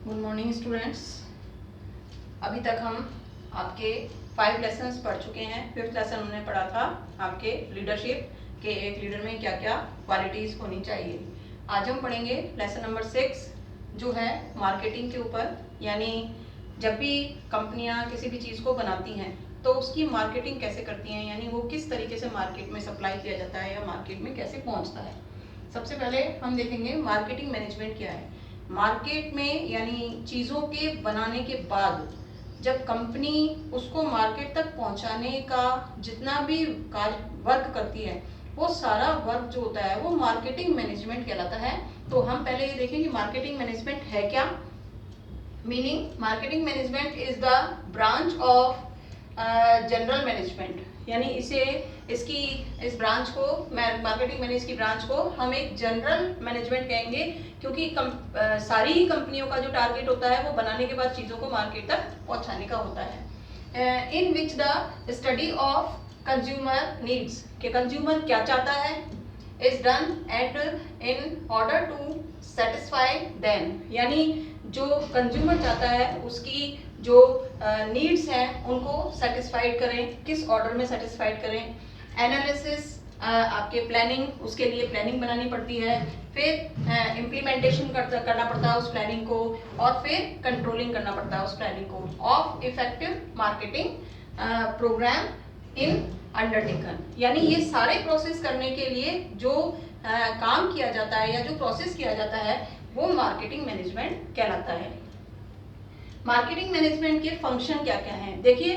Good morning students. अभी तक हम आपके 5 लेसन्स पढ़ चुके हैं। 5th लेसन हमने पढ़ा था आपके लीडरशिप के, एक लीडर में क्या क्या क्वालिटीज़ होनी चाहिए। आज हम पढ़ेंगे लेसन नंबर 6 जो है मार्केटिंग के ऊपर। यानी जब भी कंपनियां किसी भी चीज़ को बनाती हैं तो उसकी मार्केटिंग कैसे करती हैं, यानी वो किस तरीके से मार्केट में सप्लाई किया जाता है या मार्केट में कैसे पहुंचता है। सबसे पहले हम देखेंगे मार्केटिंग मैनेजमेंट क्या है। मार्केट में यानी चीज़ों के बनाने के बाद जब कंपनी उसको मार्केट तक पहुंचाने का जितना भी कार्य वर्क करती है वो सारा वर्क जो होता है वो मार्केटिंग मैनेजमेंट कहलाता है। तो हम पहले ये देखें कि मार्केटिंग मैनेजमेंट है क्या। Meaning marketing management is the branch of general management, यानी इस ब्रांच को, मार्केटिंग मैनेज की ब्रांच को हम एक जनरल मैनेजमेंट कहेंगे, क्योंकि सारी ही कंपनियों का जो टारगेट होता है वो बनाने के बाद चीज़ों को मार्केट तक पहुंचाने का होता है। In which the study of consumer needs, के कंज्यूमर क्या चाहता है, is done and in order to satisfy them, यानी जो कंज्यूमर चाहता है उसकी जो नीड्स हैं उनको सेटिस्फाइड करें, किस ऑर्डर में सेटिस्फाइड करें। एनालिसिस, आपके प्लानिंग, उसके लिए प्लानिंग बनानी पड़ती है, फिर इम्प्लीमेंटेशन करना पड़ता है उस प्लानिंग को, और फिर कंट्रोलिंग करना पड़ता है उस प्लानिंग को of effective marketing programme in undertaken. यानी ये सारे प्रोसेस करने के लिए जो काम किया जाता है या जो प्रोसेस किया जाता है वो मार्केटिंग मैनेजमेंट कहलाता है। मार्केटिंग मैनेजमेंट के फंक्शन क्या क्या हैं। देखिए,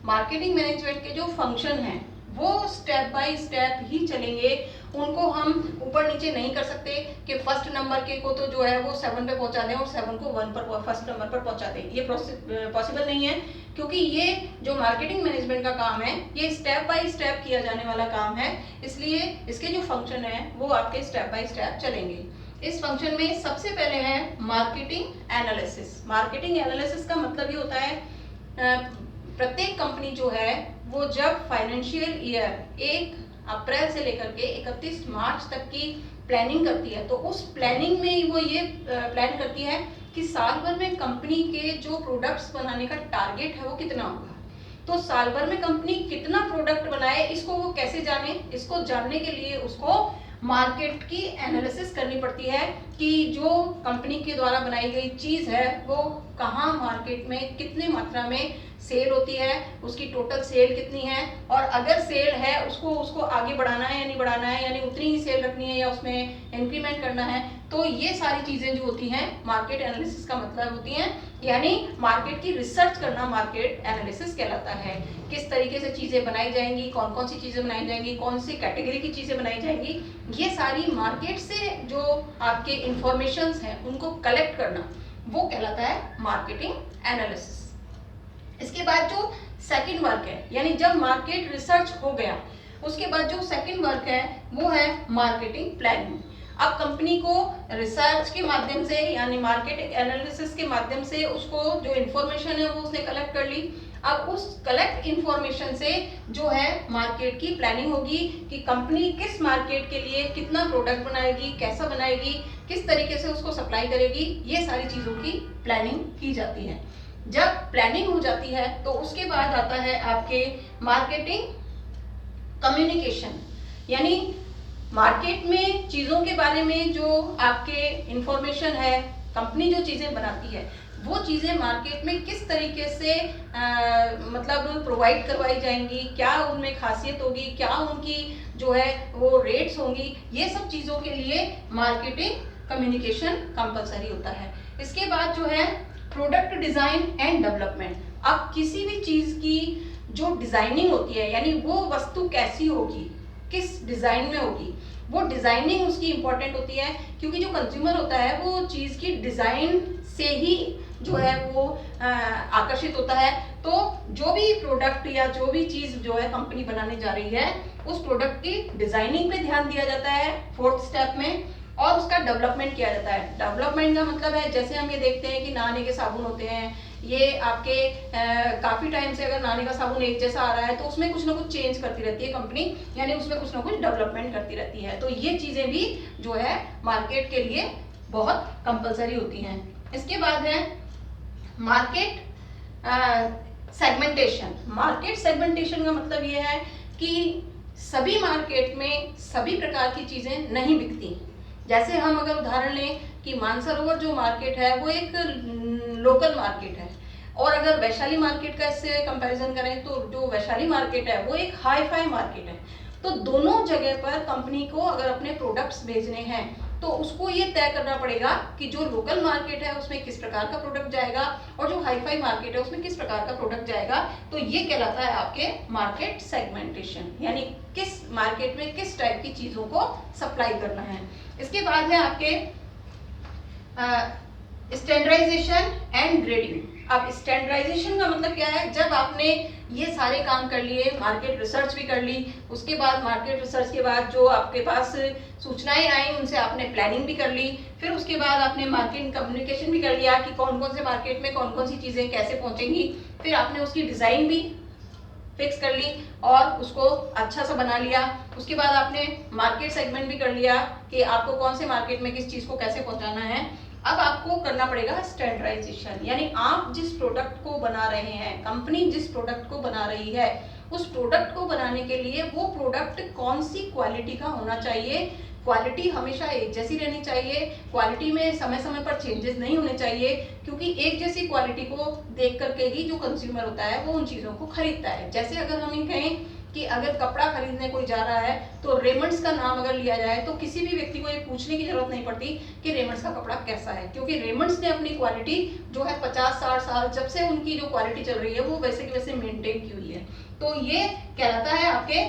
मार्केटिंग मैनेजमेंट के जो फंक्शन हैं वो स्टेप बाय स्टेप ही चलेंगे, उनको हम ऊपर नीचे नहीं कर सकते कि फर्स्ट नंबर के को तो जो है वो 7 पे पहुंचा दें और 7 को 1 पर, फर्स्ट नंबर पर पहुंचा दें। ये पॉसिबल नहीं है, क्योंकि ये जो मार्केटिंग मैनेजमेंट का काम है ये स्टेप बाय स्टेप किया जाने वाला काम है, इसलिए इसके जो फंक्शन है वो आपके स्टेप बाय स्टेप चलेंगे। इस फंक्शन में सबसे पहले है मार्केटिंग एनालिसिस। मार्केटिंग एनालिसिस का मतलब ये होता है प्रत्येक कंपनी जो है वो जब फाइनेंशियल ईयर 1 अप्रैल से लेकर के 31 मार्च तक की प्लानिंग करती है तो उस प्लानिंग में वो ये प्लान करती है कि साल भर में कंपनी के जो प्रोडक्ट्स बनाने का टारगेट है वो कितना होगा। तो साल भर में कंपनी कितना प्रोडक्ट बनाए इसको वो कैसे जाने, इसको जानने के लिए उसको मार्केट की एनालिसिस करनी पड़ती है कि जो कंपनी के द्वारा बनाई गई चीज़ है वो कहाँ मार्केट में कितने मात्रा में सेल होती है, उसकी टोटल सेल कितनी है, और अगर सेल है उसको आगे बढ़ाना है या नहीं बढ़ाना है, यानी उतनी ही सेल रखनी है या उसमें इंक्रीमेंट करना है। तो ये सारी चीज़ें जो होती हैं मार्केट एनालिसिस का मतलब होती हैं, यानी मार्केट की रिसर्च करना मार्केट एनालिसिस कहलाता है। किस तरीके से चीज़ें बनाई जाएंगी, कौन कौन सी चीज़ें बनाई जाएंगी, कौन सी कैटेगरी की चीज़ें बनाई जाएंगी, ये सारी मार्केट से जो आपके इंफॉर्मेशंस हैं उनको कलेक्ट करना वो कहलाता है मार्केटिंग एनालिसिस। इसके बाद जो सेकंड वर्क है, यानी जब मार्केट रिसर्च हो गया उसके बाद जो सेकंड वर्क है वो है मार्केटिंग प्लानिंग। अब कंपनी को रिसर्च के माध्यम से यानी मार्केट एनालिसिस के माध्यम से उसको जो इन्फॉर्मेशन है वो उसने कलेक्ट कर ली। अब उस कलेक्ट इन्फॉर्मेशन से जो है मार्केट की प्लानिंग होगी कि कंपनी किस मार्केट के लिए कितना प्रोडक्ट बनाएगी, कैसा बनाएगी, किस तरीके से उसको सप्लाई करेगी, ये सारी चीज़ों की प्लानिंग की जाती है। जब प्लानिंग हो जाती है तो उसके बाद आता है आपके मार्केटिंग कम्युनिकेशन, यानी मार्केट में चीज़ों के बारे में जो आपके इंफॉर्मेशन है, कंपनी जो चीज़ें बनाती है वो चीज़ें मार्केट में किस तरीके से मतलब प्रोवाइड करवाई जाएंगी, क्या उनमें खासियत होगी, क्या उनकी जो है वो रेट्स होंगी, ये सब चीज़ों के लिए मार्केटिंग कम्युनिकेशन कंपलसरी होता है। इसके बाद जो है प्रोडक्ट डिज़ाइन एंड डेवलपमेंट। अब किसी भी चीज़ की जो डिज़ाइनिंग होती है, यानी वो वस्तु कैसी होगी, किस डिज़ाइन में होगी, वो डिज़ाइनिंग उसकी इम्पोर्टेंट होती है, क्योंकि जो कंज्यूमर होता है वो चीज़ की डिज़ाइन से ही जो है वो आकर्षित होता है। तो जो भी प्रोडक्ट या जो भी चीज़ जो है कंपनी बनाने जा रही है उस प्रोडक्ट की डिज़ाइनिंग पे ध्यान दिया जाता है 4th स्टेप में, और उसका डेवलपमेंट किया जाता है। डेवलपमेंट का मतलब है जैसे हम ये देखते हैं कि नहाने के साबुन होते हैं, ये आपके काफ़ी टाइम से अगर नहाने का साबुन एक जैसा आ रहा है तो उसमें कुछ ना कुछ चेंज करती रहती है कंपनी, यानी उसमें कुछ ना कुछ डेवलपमेंट करती रहती है। तो ये चीज़ें भी जो है मार्केट के लिए बहुत कंपलसरी होती हैं। इसके बाद है मार्केट सेगमेंटेशन। मार्केट सेगमेंटेशन का मतलब ये है कि सभी मार्केट में सभी प्रकार की चीजें नहीं बिकती। जैसे हम अगर उदाहरण लें कि मानसरोवर जो मार्केट है वो एक लोकल मार्केट है, और अगर वैशाली मार्केट का इससे कंपैरिजन करें तो जो वैशाली मार्केट है वो एक हाई फाई मार्केट है। तो दोनों जगह पर कंपनी को अगर अपने प्रोडक्ट्स भेजने हैं तो उसको ये तय करना पड़ेगा कि जो लोकल मार्केट है उसमें किस प्रकार का प्रोडक्ट जाएगा और जो हाई फाई मार्केट है उसमें किस प्रकार का प्रोडक्ट जाएगा। तो ये कहलाता है आपके मार्केट सेगमेंटेशन, यानी किस मार्केट में किस टाइप की चीजों को सप्लाई करना है। इसके बाद है आपके स्टैंडर्डाइजेशन एंड ग्रेडिंग। अब स्टैंडर्डाइजेशन का मतलब क्या है, जब आपने ये सारे काम कर लिए, मार्केट रिसर्च भी कर ली, उसके बाद मार्केट रिसर्च के बाद जो आपके पास सूचनाएं आई उनसे आपने प्लानिंग भी कर ली, फिर उसके बाद आपने मार्केटिंग कम्युनिकेशन भी कर लिया कि कौन कौन से मार्केट में कौन कौन सी चीजें कैसे पहुंचेंगी, फिर आपने उसकी डिजाइन भी फिक्स कर ली और उसको अच्छा सा बना लिया। उसके बाद आपने मार्केट सेगमेंट भी कर लिया कि आपको कौन से मार्केट में किस चीज को कैसे पहुंचाना है। अब आपको करना पड़ेगा स्टैंडर्डाइजेशन, यानी आप जिस प्रोडक्ट को बना रहे हैं, कंपनी जिस प्रोडक्ट को बना रही है, उस प्रोडक्ट को बनाने के लिए वो प्रोडक्ट कौन सी क्वालिटी का होना चाहिए। क्वालिटी हमेशा एक जैसी रहनी चाहिए, क्वालिटी में समय समय पर चेंजेस नहीं होने चाहिए, क्योंकि एक जैसी क्वालिटी को देख करके ही जो कंज्यूमर होता है वो उन चीज़ों को खरीदता है। जैसे अगर हम ये कहें कि अगर कपड़ा खरीदने कोई जा रहा है तो रेमंड्स का नाम अगर लिया जाए तो किसी भी व्यक्ति को ये पूछने की जरूरत नहीं पड़ती कि रेमंड्स का कपड़ा कैसा है, क्योंकि रेमंड्स ने अपनी क्वालिटी जो है 50-60 साल जब से उनकी जो क्वालिटी चल रही है वो वैसे की वैसे मेंटेन की हुई है। तो ये कहलाता है आपके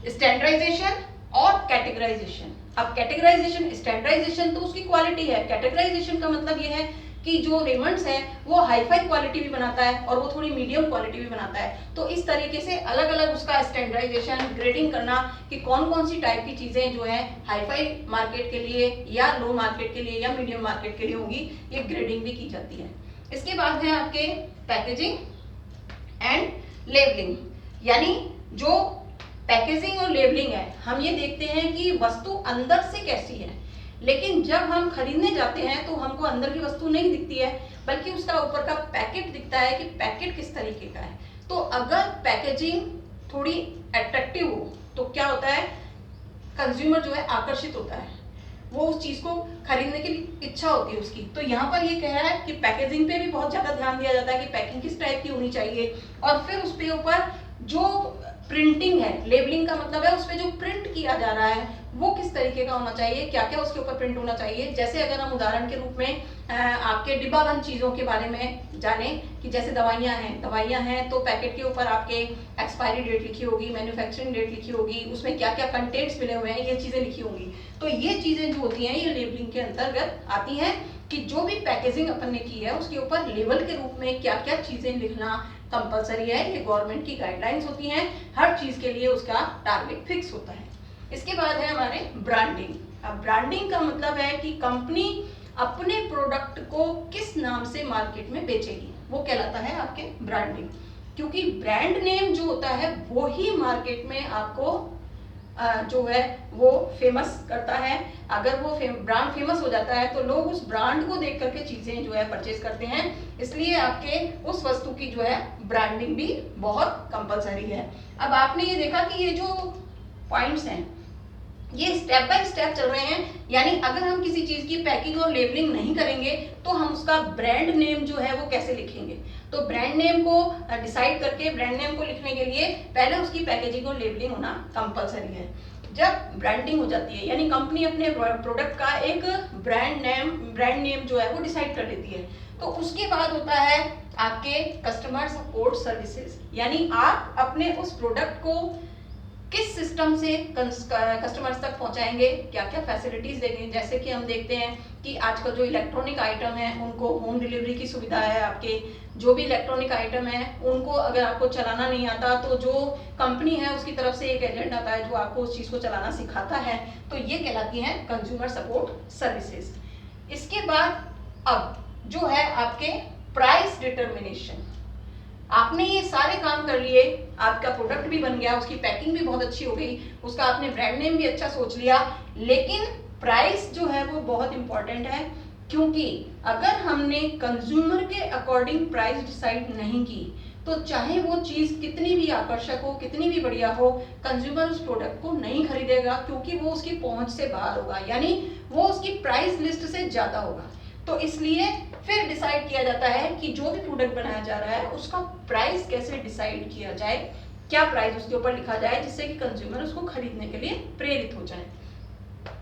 स्टैंडर्डाइजेशन और कैटेगराइजेशन। अब कैटेगराइजेशन, स्टैंडर्डाइजेशन तो उसकी क्वालिटी है, कैटेगराइजेशन का मतलब ये है कि जो रेमंड्स है वो हाई फाई क्वालिटी भी बनाता है और वो थोड़ी मीडियम क्वालिटी भी बनाता है। तो इस तरीके से अलग अलग उसका स्टैंडर्डाइजेशन, ग्रेडिंग करना कि कौन कौन सी टाइप की चीजें जो है हाई फाई मार्केट के लिए या लो मार्केट के लिए या मीडियम मार्केट के लिए होंगी, ये ग्रेडिंग भी की जाती है। इसके बाद है आपके पैकेजिंग एंड लेबलिंग, यानी जो पैकेजिंग और लेबलिंग है, हम ये देखते हैं कि वस्तु अंदर से कैसी है, लेकिन जब हम खरीदने जाते हैं तो हमको अंदर की वस्तु नहीं दिखती है, बल्कि उसका ऊपर का पैकेट दिखता है कि पैकेट किस तरीके का है। तो अगर पैकेजिंग थोड़ी अट्रैक्टिव हो तो क्या होता है, कंज्यूमर जो है आकर्षित होता है, वो उस चीज को खरीदने की इच्छा होती है उसकी। तो यहाँ पर ये कह रहा है कि पैकेजिंग पे भी बहुत ज्यादा ध्यान दिया जाता है कि पैकिंग किस टाइप की होनी चाहिए, और फिर उसके ऊपर जो प्रिंटिंग है, लेबलिंग का मतलब है उस पर जो प्रिंट किया जा रहा है वो किस तरीके का होना चाहिए, क्या क्या उसके ऊपर प्रिंट होना चाहिए। जैसे अगर हम उदाहरण के रूप में आपके डिब्बाबंद चीजों के बारे में जाने कि जैसे दवाइयां हैं तो पैकेट के ऊपर आपके एक्सपायरी डेट लिखी होगी, मैन्युफैक्चरिंग डेट लिखी होगी, उसमें क्या क्या कंटेंट्स मिले हुए हैं, ये चीजें लिखी होंगी। तो ये चीजें जो होती हैं ये लेबलिंग के अंतर्गत आती हैं कि जो भी पैकेजिंग अपन ने की है उसके ऊपर लेबल के रूप में क्या क्या चीजें लिखना कंपलसरी है। ये गवर्नमेंट की गाइडलाइंस होती हैं, हर चीज के लिए उसका टारगेट फिक्स होता है। इसके बाद है हमारे ब्रांडिंग। अब ब्रांडिंग का मतलब है कि कंपनी अपने प्रोडक्ट को किस नाम से मार्केट में बेचेगी, वो कहलाता है आपके ब्रांडिंग। क्योंकि ब्रांड नेम जो होता है वो ही मार्केट में आपको जो है वो फेमस करता है। अगर वो ब्रांड फेमस हो जाता है तो लोग उस ब्रांड को देख करके चीजें जो है परचेज करते हैं, इसलिए आपके उस वस्तु की जो है ब्रांडिंग भी बहुत कंपलसरी है। अब आपने ये देखा कि ये जो पॉइंट्स हैं ये स्टेप बाय स्टेप चल रहे हैं, यानी अगर हम किसी चीज की पैकिंग और लेबलिंग नहीं करेंगे तो हम उसका ब्रांड नेम जो है वो कैसे लिखेंगे। तो ब्रांड नेम को डिसाइड करके ब्रांड नेम को लिखने के लिए पहले उसकी पैकेजिंग और लेबलिंग होना कंपलसरी है। जब ब्रांडिंग हो जाती है यानी कंपनी अपने प्रोडक्ट का एक ब्रांड नेम जो है वो डिसाइड कर लेती है, तो उसके बाद होता है आपके कस्टमर सपोर्ट सर्विसेज, यानी आप अपने उस प्रोडक्ट को किस सिस्टम से कस्टमर्स तक पहुंचाएंगे, क्या क्या फैसिलिटीज देंगे। जैसे कि हम देखते हैं कि आजकल जो इलेक्ट्रॉनिक आइटम है उनको होम डिलीवरी की सुविधा है। आपके जो भी इलेक्ट्रॉनिक आइटम है उनको अगर आपको चलाना नहीं आता तो जो कंपनी है उसकी तरफ से एक एजेंट आता है जो आपको उस चीज को चलाना सिखाता है, तो ये कहलाती है कंज्यूमर सपोर्ट सर्विसेज। इसके बाद अब जो है आपके प्राइस डिटर्मिनेशन, आपने ये सारे काम कर लिए, आपका प्रोडक्ट भी बन गया, उसकी पैकिंग भी बहुत अच्छी हो गई, उसका आपने ब्रांड नेम भी अच्छा सोच लिया, लेकिन प्राइस जो है वो बहुत इंपॉर्टेंट है क्योंकि अगर हमने कंज्यूमर के अकॉर्डिंग प्राइस डिसाइड नहीं की तो चाहे वो चीज कितनी भी आकर्षक हो, कितनी भी बढ़िया हो, कंज्यूमर उस प्रोडक्ट को नहीं खरीदेगा क्योंकि वो उसकी पहुंच से बाहर होगा, यानी वो उसकी प्राइस लिस्ट से ज्यादा होगा। तो इसलिए फिर डिसाइड किया जाता है कि जो भी प्रोडक्ट बनाया जा रहा है उसका प्राइस कैसे डिसाइड किया जाए, क्या प्राइस उसके ऊपर लिखा जाए जिससे कि कंज्यूमर उसको खरीदने के लिए प्रेरित हो जाए।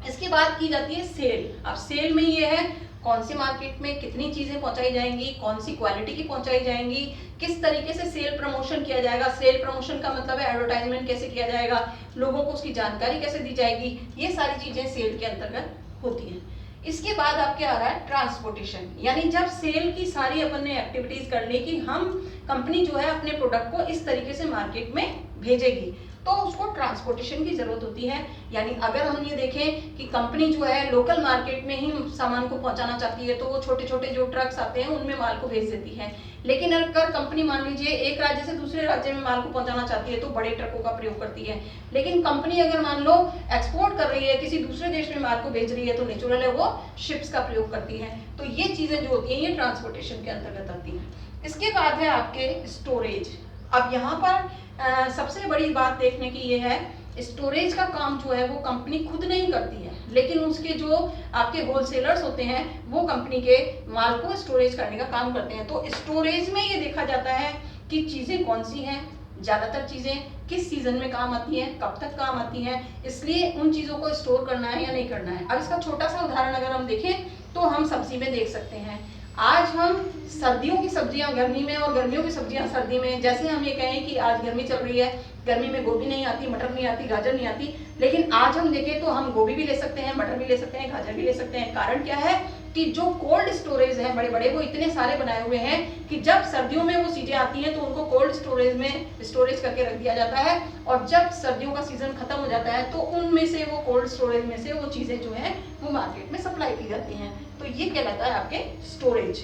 इसके बाद की जाती है सेल। अब सेल में ये है कौन सी मार्केट में कितनी चीजें पहुंचाई जाएंगी, कौन सी क्वालिटी की पहुंचाई जाएंगी, किस तरीके से सेल प्रमोशन किया जाएगा। सेल प्रमोशन का मतलब है एडवर्टाइजमेंट कैसे किया जाएगा, लोगों को उसकी जानकारी कैसे दी जाएगी, ये सारी चीजें सेल के अंतर्गत होती हैं। इसके बाद आपके आ रहा है ट्रांसपोर्टेशन, यानी जब सेल की सारी अपन ने एक्टिविटीज कर ली कि हम कंपनी जो है अपने प्रोडक्ट को इस तरीके से मार्केट में भेजेगी, तो उसको ट्रांसपोर्टेशन की जरूरत होती है। यानी अगर हम ये देखें कि कंपनी जो है लोकल मार्केट में ही सामान को पहुंचाना चाहती है तो वो छोटे छोटे जो ट्रक्स आते हैं उनमें माल को भेज देती है। लेकिन अगर कंपनी मान लीजिए एक राज्य से दूसरे राज्य में माल को पहुंचाना चाहती है तो बड़े ट्रकों का प्रयोग करती है। लेकिन कंपनी अगर मान लो एक्सपोर्ट कर रही है, किसी दूसरे देश में माल को भेज रही है, तो नेचुरल है वो शिप्स का प्रयोग करती है। तो ये चीजें जो होती हैं ये ट्रांसपोर्टेशन के अंतर्गत आती हैं। इसके बाद है आपके स्टोरेज। अब यहाँ पर सबसे बड़ी बात देखने की ये है, स्टोरेज का काम जो है वो कंपनी खुद नहीं करती है, लेकिन उसके जो आपके होलसेलर्स होते हैं वो कंपनी के माल को स्टोरेज करने का काम करते हैं। तो स्टोरेज में ये देखा जाता है कि चीजें कौन सी हैं, ज्यादातर चीजें किस सीजन में काम आती हैं, कब तक काम आती हैं, इसलिए उन चीजों को स्टोर करना है या नहीं करना है। अब इसका छोटा सा उदाहरण अगर हम देखें तो हम सब्जी में देख सकते हैं। आज हम सर्दियों की सब्जियां गर्मी में और गर्मियों की सब्जियां सर्दी में, जैसे हम ये कहें कि आज गर्मी चल रही है, गर्मी में गोभी नहीं आती, मटर नहीं आती, गाजर नहीं आती, लेकिन आज हम देखें तो हम गोभी भी ले सकते हैं, मटर भी ले सकते हैं, गाजर भी ले सकते हैं। कारण क्या है कि जो कोल्ड स्टोरेज है बड़े बड़े, वो इतने सारे बनाए हुए हैं कि जब सर्दियों में वो चीजें आती हैं तो उनको कोल्ड स्टोरेज में स्टोरेज करके रख दिया जाता है, और जब सर्दियों का सीजन खत्म हो जाता है तो उनमें से वो कोल्ड स्टोरेज में से वो चीजें जो है वो मार्केट में सप्लाई की जाती हैं। तो ये कहलाता है आपके स्टोरेज।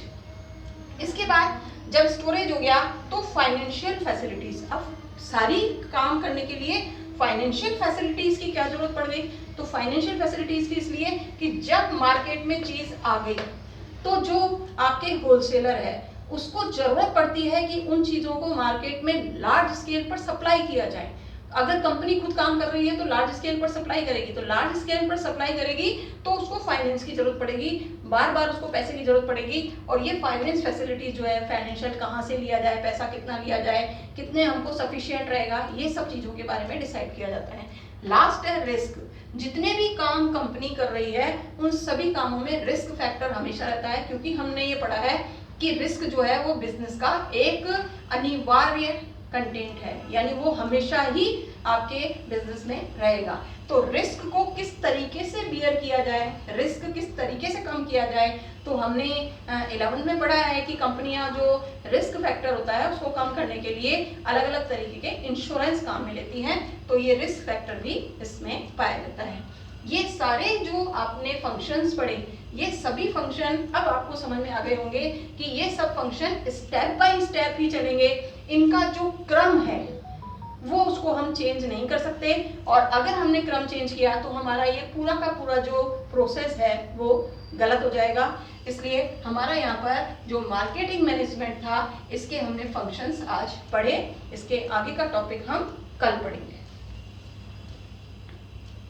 इसके बाद जब स्टोरेज हो गया तो फाइनेंशियल फैसिलिटीज। अब सारी काम करने के लिए फाइनेंशियल फैसिलिटीज की क्या जरूरत पड़ गई, तो फाइनेंशियल फैसिलिटीज की इसलिए कि जब मार्केट में चीज आ गई तो जो आपके होलसेलर है उसको जरूरत पड़ती है कि उन चीजों को मार्केट में लार्ज स्केल पर सप्लाई किया जाए। अगर कंपनी खुद काम कर रही है तो लार्ज स्केल पर सप्लाई करेगी, तो लार्ज स्केल पर सप्लाई करेगी तो उसको फाइनेंस की जरूरत पड़ेगी, बार बार उसको पैसे की जरूरत पड़ेगी। और ये फाइनेंस फैसिलिटी जो है, फाइनेंशियल कहाँ से लिया जाए, पैसा कितना लिया जाए, कितने हमको सफिशिएंट रहेगा, ये सब चीजों के बारे में डिसाइड किया जाता है। लास्ट है रिस्क। जितने भी काम कंपनी कर रही है उन सभी कामों में रिस्क फैक्टर हमेशा रहता है, क्योंकि हमने ये पढ़ा है कि रिस्क जो है वो बिजनेस का एक अनिवार्य कंटेंट है, यानी वो हमेशा ही आपके बिजनेस में रहेगा। तो रिस्क को किस तरीके से बियर किया जाए, रिस्क किस तरीके से कम किया जाए, तो हमने 11th में पढ़ा है कि कंपनियां जो रिस्क फैक्टर होता है उसको कम करने के लिए अलग अलग तरीके के इंश्योरेंस काम में लेती हैं। तो ये रिस्क फैक्टर भी इसमें पाया जाता है। ये सारे जो आपने फंक्शंस पढ़े, ये सभी फंक्शन अब आपको समझ में आ गए होंगे कि ये सब फंक्शन स्टेप बाय स्टेप ही चलेंगे। इनका जो क्रम है वो उसको हम चेंज नहीं कर सकते, और अगर हमने क्रम चेंज किया तो हमारा ये पूरा का पूरा जो प्रोसेस है वो गलत हो जाएगा। इसलिए हमारा यहाँ पर जो मार्केटिंग मैनेजमेंट था इसके हमने फंक्शंस आज पढ़े, इसके आगे का टॉपिक हम कल पढ़ेंगे।